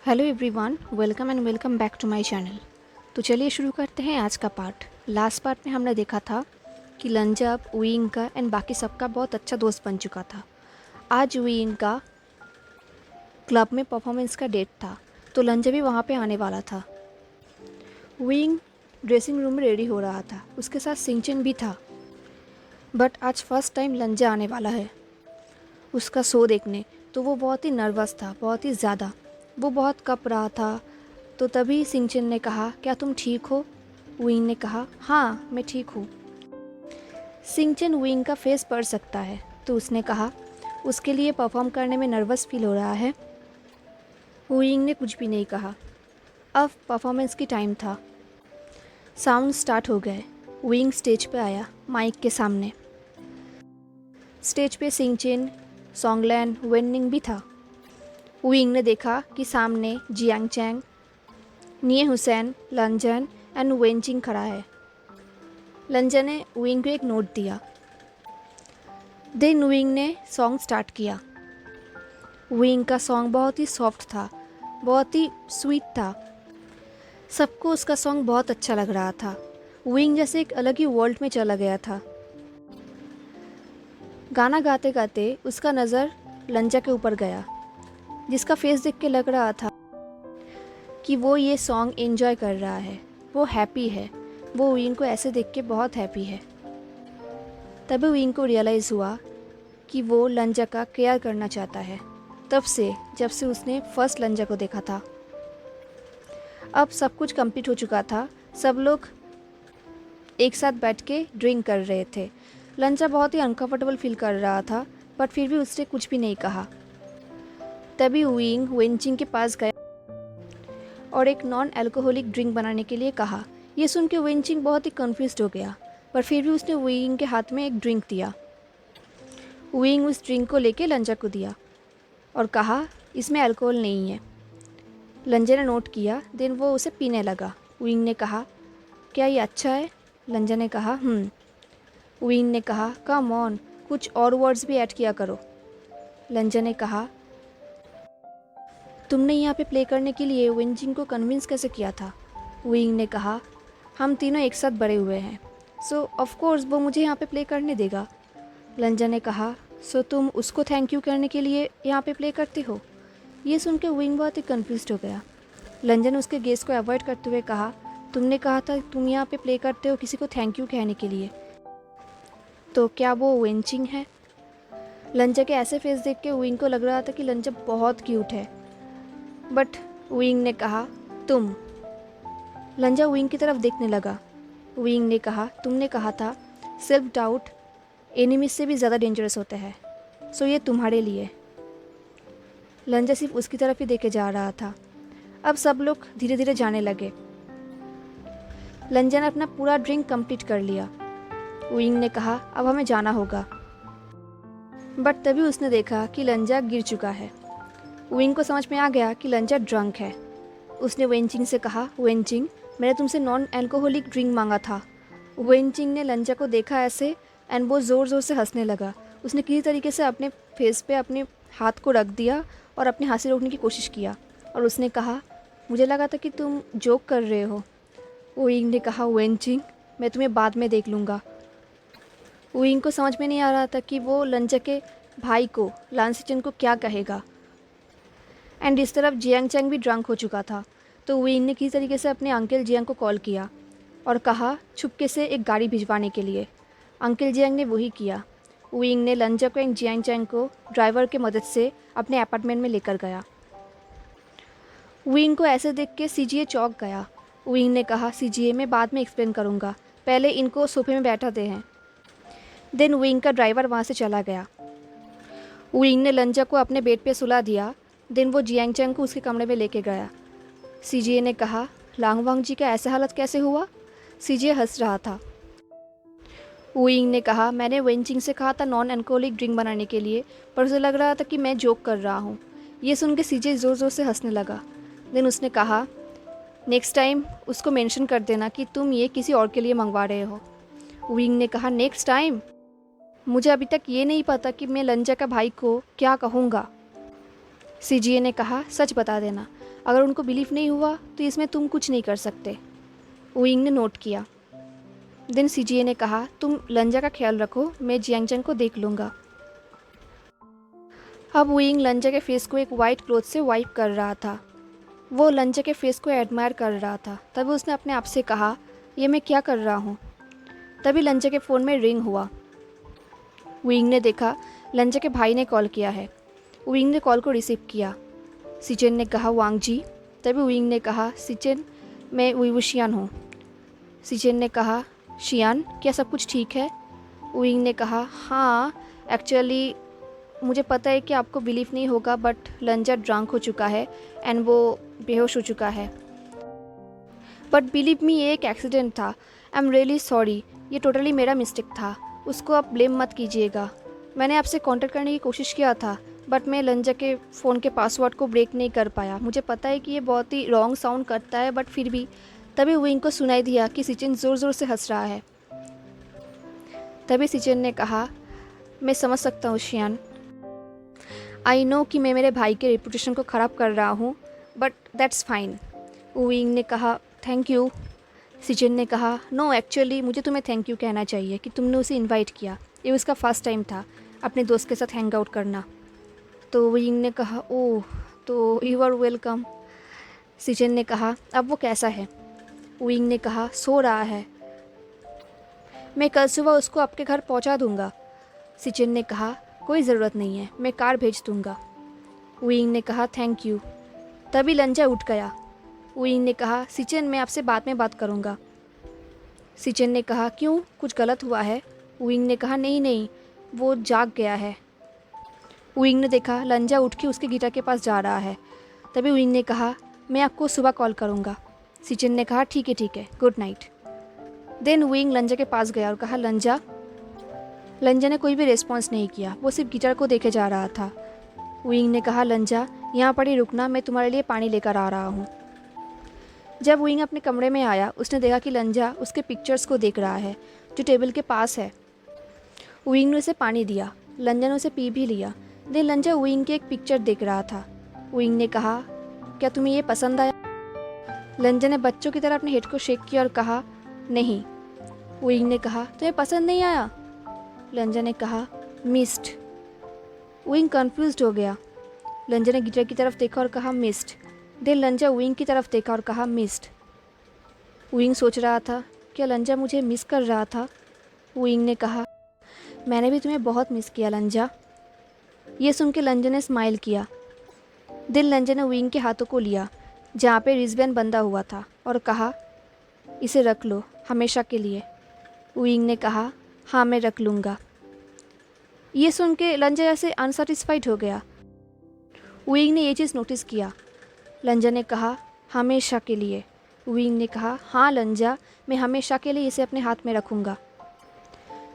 Hello everyone, welcome back to my channel. तो चलिए शुरू करते हैं आज का पार्ट। लास्ट पार्ट में हमने देखा था कि लंजा अब विंग का एंड बाकी सबका बहुत अच्छा दोस्त बन चुका था। आज विंग का क्लब में परफॉर्मेंस का डेट था, तो लंजा भी वहाँ पे आने वाला था। विंग ड्रेसिंग रूम में रेडी हो रहा था, उसके साथ सिंचन भी था। बट आज फर्स्ट टाइम लंजा आने वाला है उसका शो देखने, तो वो बहुत ही नर्वस था, बहुत ही ज़्यादा। वो बहुत कँप रहा था। तो तभी सिंचन ने कहा, क्या तुम ठीक हो? विंग ने कहा, हाँ मैं ठीक हूँ। सिंचन विंग का फेस पढ़ सकता है, तो उसने कहा उसके लिए परफॉर्म करने में नर्वस फील हो रहा है। विंग ने कुछ भी नहीं कहा। अब परफॉर्मेंस की टाइम था। साउंड स्टार्ट हो गए। विंग स्टेज पे आया माइक के सामने। स्टेज पे सिंचन, सॉन्गलैन, वेन्निंग भी था। विंग ने देखा कि सामने जियांग चैंग, निये हुसैन, लंजन एंड वेंचिंग खड़ा है। लंजन ने विंग को एक नोट दिया। देन विंग ने सॉन्ग स्टार्ट किया। विंग का सॉन्ग बहुत ही सॉफ्ट था, बहुत ही स्वीट था। सबको उसका सॉन्ग बहुत अच्छा लग रहा था। विंग जैसे एक अलग ही वर्ल्ड में चला गया था। गाना गाते गाते उसका नज़र लंजा के ऊपर गया, जिसका फेस देख के लग रहा था कि वो ये सॉन्ग एंजॉय कर रहा है, वो हैप्पी है। वो विंग को ऐसे देख के बहुत हैप्पी है। तभी विंग को रियलाइज़ हुआ कि वो लंजा का केयर करना चाहता है, तब से जब से उसने फर्स्ट लंजा को देखा था। अब सब कुछ कंप्लीट हो चुका था। सब लोग एक साथ बैठ के ड्रिंक कर रहे थे। लंजा बहुत ही अनकंफर्टेबल फील कर रहा था, बट फिर भी उसने कुछ भी नहीं कहा। तभी विंग वेंचिंग के पास गया और एक नॉन अल्कोहलिक ड्रिंक बनाने के लिए कहा। ये सुन के वेंचिंग बहुत ही कन्फ्यूज्ड हो गया, पर फिर भी उसने विंग के हाथ में एक ड्रिंक दिया। विंग उस ड्रिंक को लेके लंजा को दिया और कहा, इसमें अल्कोहल नहीं है। लंजा ने नोट किया, देन वो उसे पीने लगा। विंग ने कहा, क्या ये अच्छा है? लंजा ने कहा, विंग ने कहा, कम ऑन, कुछ और वर्ड्स भी ऐड किया करो। लंजा ने कहा, तुमने यहाँ पे प्ले करने के लिए वेंचिंग को कन्विंस कैसे किया था? विंग ने कहा, हम तीनों एक साथ बड़े हुए हैं, सो ऑफ कोर्स वो मुझे यहाँ पे प्ले करने देगा। लंजा ने कहा, सो तुम उसको थैंक यू करने के लिए यहाँ पे प्ले करते हो? ये सुन के विंग बहुत ही कन्फ्यूज हो गया। लंजा ने उसके गेस को अवॉइड करते हुए कहा, तुमने कहा था तुम यहाँ पे प्ले करते हो किसी को थैंक यू कहने के लिए, तो क्या वो वेंचिंग है? लंजा के ऐसे फेस देख के विंग को लग रहा था कि लंजा बहुत क्यूट है, बट विंग ने कहा, तुम। लंजा विंग की तरफ देखने लगा। विंग ने कहा, तुमने कहा था सेल्फ डाउट एनिमी से भी ज़्यादा डेंजरस होता है, सो ये तुम्हारे लिए। लंजा सिर्फ उसकी तरफ ही देखे जा रहा था। अब सब लोग धीरे धीरे जाने लगे। लंजा ने अपना पूरा ड्रिंक कंप्लीट कर लिया। विंग ने कहा, अब हमें जाना होगा, बट तभी उसने देखा कि लंजा गिर चुका है। विंग को समझ में आ गया कि लंजा ड्रंक है। उसने वेंचिंग से कहा, वेंचिंग, मैंने तुमसे नॉन अल्कोहलिक ड्रिंक मांगा था। वेंचिंग ने लंजा को देखा ऐसे एंड वो ज़ोर ज़ोर से हंसने लगा। उसने किसी तरीके से अपने फेस पे अपने हाथ को रख दिया और अपनी हंसी रोकने की कोशिश किया, और उसने कहा, मुझे लगा था कि तुम जोक कर रहे हो। विंग ने कहा, वेंचिंग, मैं तुम्हें बाद में देख लूँगा। विंग को समझ में नहीं आ रहा था कि वो लंजा के भाई को, लांसिचन को, क्या कहेगा। एंड इस तरफ जियांग चैंग भी ड्रंक हो चुका था, तो विंग ने किसी तरीके से अपने अंकल जियांग को कॉल किया और कहा छुपके से एक गाड़ी भिजवाने के लिए। अंकल जियांग ने वही किया। विंग ने लंजा को एंड जियांग चैंग को ड्राइवर की मदद से अपने अपार्टमेंट में लेकर गया। विंग को ऐसे देख के सीजीए चौंक गया। विंग ने कहा, सीजीए मैं बाद में एक्सप्लेन करूँगा, पहले इनको सोफे में बैठाते हैं। देन विंग का ड्राइवर वहाँ से चला गया। विंग ने लंजा को अपने बेड पे सुला दिया। देन वो जियांग चैंग को उसके कमरे में लेके गया। सीजीए ने कहा, लांगवांग जी का ऐसा हालत कैसे हुआ? सीजीए हंस रहा था। विंग ने कहा, मैंने वेंचिंग से कहा था नॉन अल्कोहलिक ड्रिंक बनाने के लिए, पर उसे लग रहा था कि मैं जोक कर रहा हूँ। ये सुन के सीजीए ज़ोर ज़ोर से हंसने लगा। देन उसने कहा, नेक्स्ट टाइम उसको मेंशन कर देना कि तुम ये किसी और के लिए मंगवा रहे हो। विंग ने कहा नेक्स्ट टाइम। मुझे अभी तक ये नहीं पता कि मैं लंजा का भाई को क्या कहूँगा। सीजीए ने कहा सच बता देना, अगर उनको बिलीव नहीं हुआ तो इसमें तुम कुछ नहीं कर सकते। विंग ने नोट किया। देन सीजीए ने कहा तुम लंजा का ख्याल रखो, मैं जियांगचंग को देख लूँगा। अब विंग लंजा के फेस को एक वाइट क्लॉथ से वाइप कर रहा था। वो लंजा के फेस को एडमायर कर रहा था। तभी उसने अपने आप से कहा ये मैं क्या कर रहा हूँ। तभी लंजा के फ़ोन में रिंग हुआ। विंग ने देखा लंजा के भाई ने कॉल किया है। विंग ने कॉल को रिसीव किया। सिचेन ने कहा वांग जी। तभी विंग ने कहा सिचेन, मैं वीवू शियान हूँ। सिचेन ने कहा शियान, क्या सब कुछ ठीक है? विंग ने कहा हाँ, एक्चुअली मुझे पता है कि आपको बिलीव नहीं होगा, बट लंजा ड्रंक हो चुका है एंड वो बेहोश हो चुका है। बट बिलीव मी, ये एक एक्सीडेंट था। आई एम रियली सॉरी, ये टोटली मेरा मिस्टेक था। उसको आप ब्लेम मत कीजिएगा। मैंने आपसे कांटेक्ट करने की कोशिश किया था, बट मैं लंजा के फ़ोन के पासवर्ड को ब्रेक नहीं कर पाया। मुझे पता है कि ये बहुत ही रॉन्ग साउंड करता है, बट फिर भी। तभी विंग को सुनाई दिया कि सिचेन ज़ोर ज़ोर से हंस रहा है। तभी सिचेन ने कहा मैं समझ सकता हूँ शियान, आई नो कि मैं मेरे भाई के रेपुटेशन को ख़राब कर रहा हूँ, बट दैट्स फाइन। विंग ने कहा थैंक यू। सिचेन ने कहा नो, एक्चुअली मुझे तुम्हें थैंक यू कहना चाहिए कि तुमने उसे इनवाइट किया। ये उसका फर्स्ट टाइम था अपने दोस्त के साथ हैंग आउट करना। तो विंग ने कहा ओह, तो यू आर वेलकम। सिचेन ने कहा अब वो कैसा है? विंग ने कहा सो रहा है। मैं कल सुबह उसको आपके घर पहुंचा दूंगा। सिचेन ने कहा कोई ज़रूरत नहीं है, मैं कार भेज दूंगा। विंग ने कहा थैंक यू। तभी लंजा उठ गया। विंग ने कहा सिचेन, मैं आपसे बाद में बात करूंगा। सिचेन ने कहा क्यों, कुछ गलत हुआ है? विंग ने कहा नहीं नहीं, वो जाग गया है। विंग ने देखा लंजा उठ के उसके गिटार के पास जा रहा है। तभी विंग ने कहा मैं आपको सुबह कॉल करूंगा। सिचेन ने कहा ठीक है, गुड नाइट। देन विंग लंजा के पास गया और कहा लंजा। लंजा ने कोई भी रिस्पॉन्स नहीं किया, वो सिर्फ गिटार को देखे जा रहा था। विंग ने कहा लंजा यहाँ पर ही रुकना, मैं तुम्हारे लिए पानी लेकर आ रहा हूँ। जब विंग अपने कमरे में आया, उसने देखा कि लंजा उसके पिक्चर्स को देख रहा है जो टेबल के पास है। विंग ने उसे पानी दिया। लंजा ने उसे पी भी लिया। देन लंजा विंग की एक पिक्चर देख रहा था। विंग ने कहा क्या तुम्हें ये पसंद आया? लंजा ने बच्चों की तरह अपने हेड को शेक किया और कहा नहीं। विंग ने कहा तुम्हें पसंद नहीं आया? लंजा ने कहा मिस्ड। विंग कंफ्यूज्ड हो गया। लंजा ने गिटार की तरफ देखा और कहा मिस्ड। देन लंजा विंग की तरफ देखा और कहा मिस्ड। विंग सोच रहा था क्या लंजा मुझे मिस कर रहा था? विंग ने कहा मैंने भी तुम्हें बहुत मिस किया लंजा। ये सुन के लंजा ने स्माइल किया। देन लंजा ने विंग के हाथों को लिया जहाँ पे रिजबैंड बंधा हुआ था और कहा इसे रख लो हमेशा के लिए। विंग ने कहा हाँ मैं रख लूँगा। ये सुन के लंजा ऐसे अनसेटिस्फाइड हो गया। विंग ने ये चीज़ नोटिस किया। लंजा ने कहा हमेशा के लिए। विंग ने कहा हाँ लंजा, मैं हमेशा के लिए इसे अपने हाथ में रखूँगा।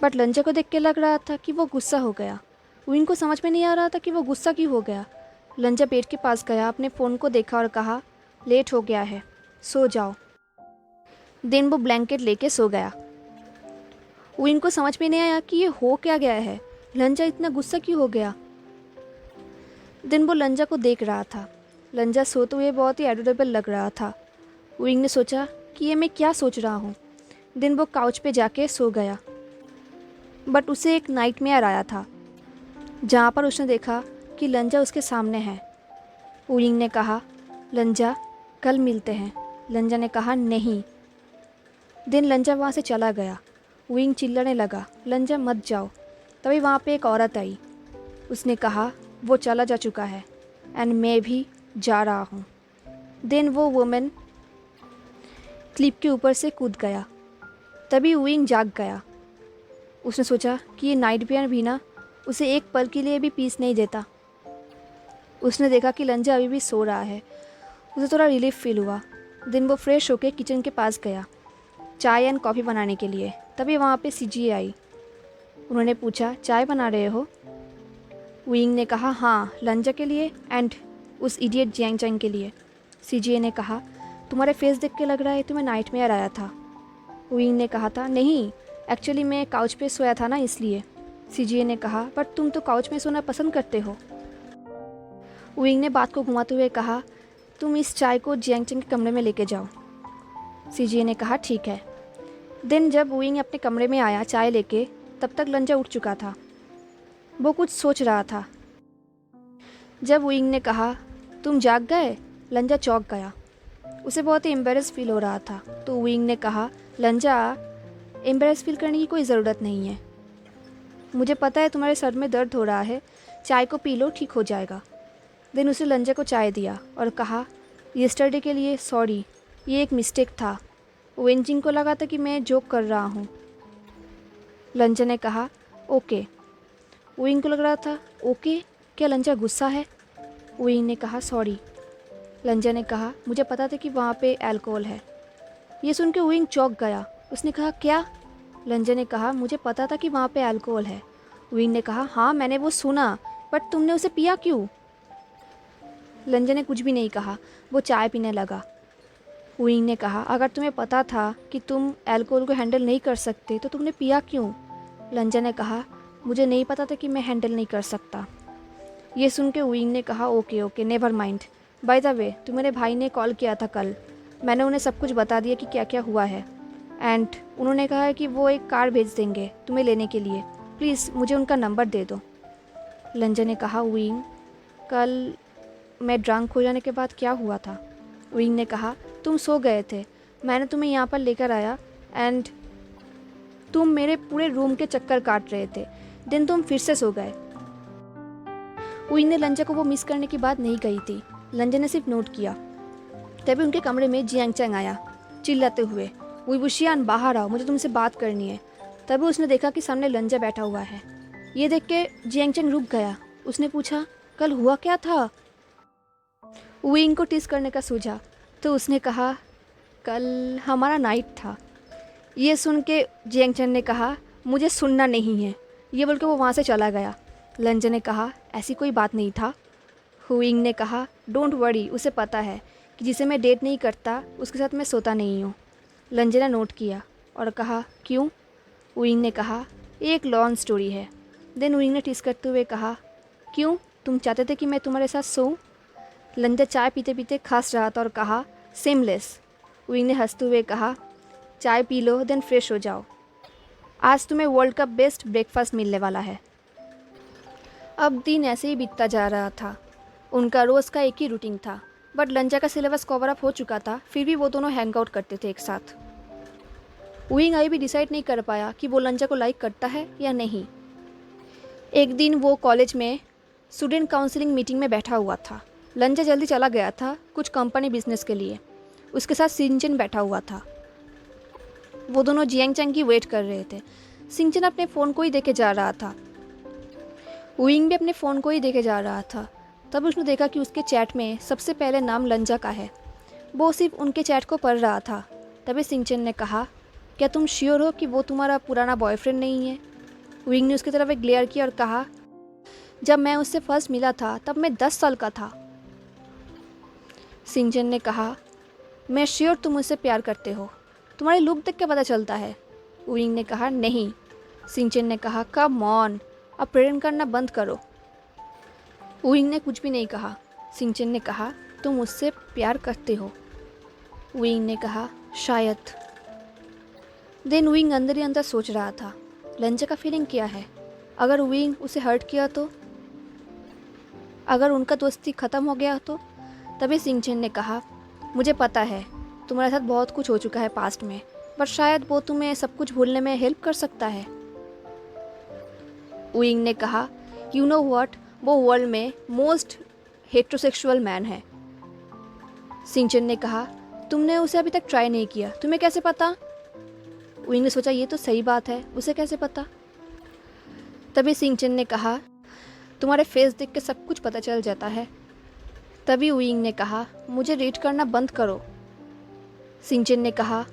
बट लंजा को देख के लग रहा था कि वो गुस्सा हो गया। विंग को समझ में नहीं आ रहा था कि वो गुस्सा क्यों हो गया। लंजा बेड के पास गया, अपने फ़ोन को देखा और कहा लेट हो गया है, सो जाओ। देन वो ब्लैंकेट लेके सो गया। विंग को समझ में नहीं आया कि ये हो क्या गया है, लंजा इतना गुस्सा क्यों हो गया। देन वो लंजा को देख रहा था। लंजा सोते हुए बहुत ही एडोरेबल लग रहा था। विंग ने सोचा कि ये मैं क्या सोच रहा हूँ। देन वो काउच पे जाके सो गया। बट उसे एक नाइटमेयर आया था जहाँ पर उसने देखा कि लंजा उसके सामने है। विंग ने कहा लंजा कल मिलते हैं। लंजा ने कहा नहीं। देन लंजा वहाँ से चला गया। विंग चिल्लाने लगा लंजा मत जाओ। तभी वहाँ पे एक औरत आई। उसने कहा वो चला जा चुका है एंड मैं भी जा रहा हूँ। देन वो वुमेन क्लिप के ऊपर से कूद गया। तभी विंग जाग गया। उसने सोचा कि ये नाइटमेयर भी ना उसे एक पल के लिए भी पीस नहीं देता। उसने देखा कि लंजा अभी भी सो रहा है। उसे थोड़ा रिलीफ फील हुआ। दिन वो फ्रेश होकर किचन के पास गया चाय एंड कॉफ़ी बनाने के लिए। तभी वहाँ पे सीजीए आई। उन्होंने पूछा चाय बना रहे हो? विंग ने कहा हाँ, लंजा के लिए एंड उस इडियट जियांगचंग के लिए। सीजीए ने कहा तुम्हारे फेस देख के लग रहा है तुम्हें नाइटमेयर आया था। विंग ने कहा था नहीं, एक्चुअली मैं काउच पे सोया था ना इसलिए। सीजीए ने कहा, पर तुम तो काउच में सोना पसंद करते हो। विंग ने बात को घुमाते हुए कहा, तुम इस चाय को जियांग चैंग के कमरे में लेके जाओ। सीजीए ने कहा, ठीक है। दिन जब विंग अपने कमरे में आया चाय लेके, तब तक लंजा उठ चुका था। वो कुछ सोच रहा था। जब विंग ने कहा, तुम जाग गए, लंजा चौंक गया। उसे बहुत ही एम्बेरस फील हो रहा था। तो विंग ने कहा, लंजा, एम्बेरस फील करने की कोई ज़रूरत नहीं है। मुझे पता है तुम्हारे सर में दर्द हो रहा है, चाय को पी लो, ठीक हो जाएगा। देन उसने लंजा को चाय दिया और कहा, यस्टरडे के लिए सॉरी, ये एक मिस्टेक था। वेंजिंग को लगा था कि मैं जोक कर रहा हूँ। लंजा ने कहा, ओके। विंग को लग रहा था, ओके, क्या लंजा गुस्सा है? विंग ने कहा, सॉरी। लंजा ने कहा, मुझे पता था कि वहाँ पे अल्कोहल है। ये सुन के विंग चौंक गया। उसने कहा, क्या? लंजा ने कहा, मुझे पता था कि वहाँ पे अल्कोहल है। विंग ने कहा, हाँ मैंने वो सुना, बट तुमने उसे पिया क्यों? लंजा ने कुछ भी नहीं कहा, वो चाय पीने लगा। विंग ने कहा, अगर तुम्हें पता था कि तुम अल्कोहल को हैंडल नहीं कर सकते तो तुमने पिया क्यों? लंजा ने कहा, मुझे नहीं पता था कि मैं हैंडल नहीं कर सकता। ये सुन के विंग ने कहा, okay okay, never mind. By the way, तुम्हारे भाई ने कॉल किया था कल, मैंने उन्हें सब कुछ बता दिया कि क्या क्या हुआ है, एंड उन्होंने कहा है कि वो एक कार भेज देंगे तुम्हें लेने के लिए। प्लीज़ मुझे उनका नंबर दे दो। लंजा ने कहा, विंग, कल मैं ड्रंक हो जाने के बाद क्या हुआ था? विंग ने कहा, तुम सो गए थे, मैंने तुम्हें यहाँ पर लेकर आया एंड तुम मेरे पूरे रूम के चक्कर काट रहे थे, दिन तुम फिर से सो गए। विंग ने लंजा को वो मिस करने की बात नहीं कही थी, लंजा ने सिर्फ नोट किया। तभी उनके कमरे में जियांग चैंग आया चिल्लाते हुए, वुशियान बाहर आओ, मुझे तुमसे बात करनी है। तभी उसने देखा कि सामने लंजा बैठा हुआ है। ये देख के जियांग चैंग रुक गया। उसने पूछा, कल हुआ क्या था? विंग को टीस करने का सूझा तो उसने कहा, कल हमारा नाइट था। ये सुन के जियांग चैंग ने कहा, मुझे सुनना नहीं है। ये बोल के वो वहाँ से चला गया। लंजा ने कहा, ऐसी कोई बात नहीं था। विंग ने कहा, डोंट वरी, उसे पता है कि जिसे मैं डेट नहीं करता उसके साथ मैं सोता नहीं हूँ। लंजा ने नोट किया और कहा, क्यों? विंग ने कहा, एक लॉन्ग स्टोरी है। देन विंग ने टीस करते हुए कहा, क्यों, तुम चाहते थे कि मैं तुम्हारे साथ सोऊं? लंजा चाय पीते पीते खांस रहा था और कहा, सेमलेस। विंग ने हंसते हुए कहा, चाय पी लो देन फ्रेश हो जाओ, आज तुम्हें वर्ल्ड का बेस्ट ब्रेकफास्ट मिलने वाला है। अब दिन ऐसे ही बीतता जा रहा था। उनका रोज़ का एक ही रूटीन था, बट लंजा का सिलेबस कवर अप हो चुका था, फिर भी वो दोनों हैंग आउट करते थे एक साथ। विंग अभी भी डिसाइड नहीं कर पाया कि वो लंजा को लाइक करता है या नहीं। एक दिन वो कॉलेज में स्टूडेंट काउंसलिंग मीटिंग में बैठा हुआ था। लंजा जल्दी चला गया था कुछ कंपनी बिजनेस के लिए। उसके साथ सिंचन बैठा हुआ था। वो दोनों जियांग चैंग की वेट कर रहे थे। सिंचन अपने फ़ोन को ही देखे जा रहा था। विंग भी अपने फ़ोन को ही देखे जा रहा था। तब उसने देखा कि उसके चैट में सबसे पहले नाम लंजा का है। वो सिर्फ उनके चैट को पढ़ रहा था। तभी सिंचन ने कहा, क्या तुम श्योर हो कि वो तुम्हारा पुराना बॉयफ्रेंड नहीं है? विंग ने उसकी तरफ एक ग्लेयर किया और कहा, जब मैं उससे फर्स्ट मिला था तब मैं 10 साल का था। सिंचन ने कहा, मैं श्योर तुम मुझसे प्यार करते हो, तुम्हारी लुक देख के पता चलता है। विंग ने कहा, नहीं। सिंचन ने कहा, कम ऑन, अब प्रेम करना बंद करो। विंग ने कुछ भी नहीं कहा। सिंचन ने कहा, तुम मुझसे प्यार करते हो? विंग ने कहा, शायद। देन विंग अंदर ही अंदर सोच रहा था, लंजा का फीलिंग क्या है? अगर विंग उसे हर्ट किया तो? अगर उनका दोस्ती ख़त्म हो गया तो? तभी सिंचन ने कहा, मुझे पता है तुम्हारे साथ बहुत कुछ हो चुका है पास्ट में, पर शायद वो तुम्हें सब कुछ भूलने में हेल्प कर सकता है। विंग ने कहा, यू नो व्हाट, वो वर्ल्ड में मोस्ट हेट्रोसेक्सुअल मैन है। सिंचन ने कहा, तुमने उसे अभी तक ट्राई नहीं किया, तुम्हें कैसे पता? विंग ने सोचा, ये तो सही बात है, उसे कैसे पता? तभी सिंचन ने कहा, तुम्हारे फेस देख के सब कुछ पता चल जाता है। तभी विंग ने कहा, मुझे रीड करना बंद करो। सिंचन ने कहा,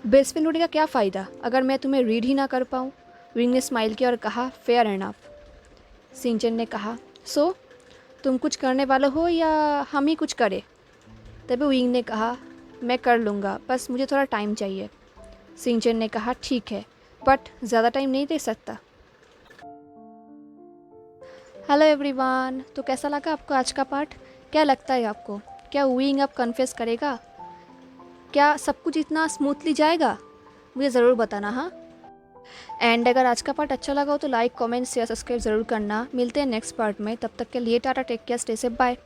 बेस्ट फ्रेंड होने का क्या फ़ायदा अगर मैं तुम्हें रीड ही ना कर पाऊँ? विंग ने स्माइल किया और कहा, फेयर एनफ। सिंचन ने कहा, सो तुम कुछ करने वाले हो या हम ही कुछ करें? तभी विंग ने कहा, मैं कर लूँगा, बस मुझे थोड़ा टाइम चाहिए। सिंचन ने कहा ठीक है, बट ज़्यादा टाइम नहीं दे सकता। हेलो एवरीवन, तो कैसा लगा आपको आज का पार्ट? क्या लगता है आपको, क्या वूइंग अब कन्फेस करेगा? क्या सब कुछ इतना स्मूथली जाएगा? मुझे ज़रूर बताना। हाँ, एंड अगर आज का पार्ट अच्छा लगा हो तो लाइक, कमेंट, शेयर, सब्सक्राइब ज़रूर करना। मिलते हैं नेक्स्ट पार्ट में, तब तक के लिए tata, take care, stay safe, bye.